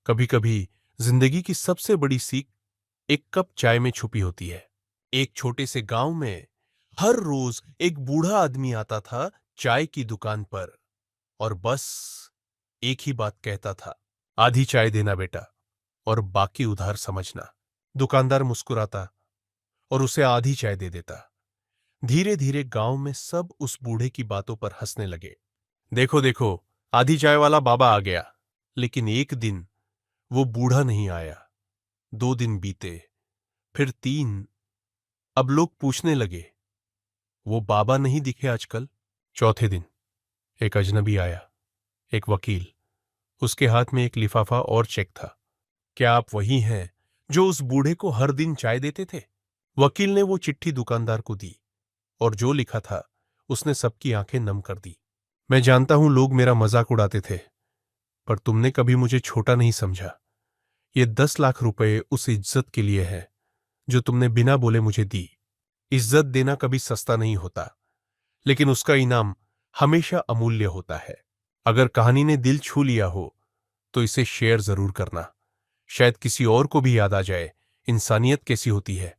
कभी कभी जिंदगी की सबसे बड़ी सीख एक कप चाय में छुपी होती है। एक छोटे से गांव में हर रोज एक बूढ़ा आदमी आता था चाय की दुकान पर और बस एक ही बात कहता था, आधी चाय देना बेटा और बाकी उधार समझना। दुकानदार मुस्कुराता और उसे आधी चाय दे देता। धीरे धीरे गांव में सब उस बूढ़े की बातों पर हंसने लगे। देखो देखो, आधी चाय वाला बाबा आ गया। लेकिन एक दिन वो बूढ़ा नहीं आया। 2 दिन बीते, फिर 3। अब लोग पूछने लगे, वो बाबा नहीं दिखे आजकल। चौथे दिन एक अजनबी आया, एक वकील। उसके हाथ में एक लिफाफा और चेक था। क्या आप वही हैं जो उस बूढ़े को हर दिन चाय देते थे? वकील ने वो चिट्ठी दुकानदार को दी और जो लिखा था उसने सबकी आंखें नम कर दी। मैं जानता हूं लोग मेरा मजाक उड़ाते थे, पर तुमने कभी मुझे छोटा नहीं समझा। ये 10 लाख रुपए उस इज्जत के लिए है जो तुमने बिना बोले मुझे दी। इज्जत देना कभी सस्ता नहीं होता, लेकिन उसका इनाम हमेशा अमूल्य होता है। अगर कहानी ने दिल छू लिया हो तो इसे शेयर जरूर करना। शायद किसी और को भी याद आ जाए इंसानियत कैसी होती है।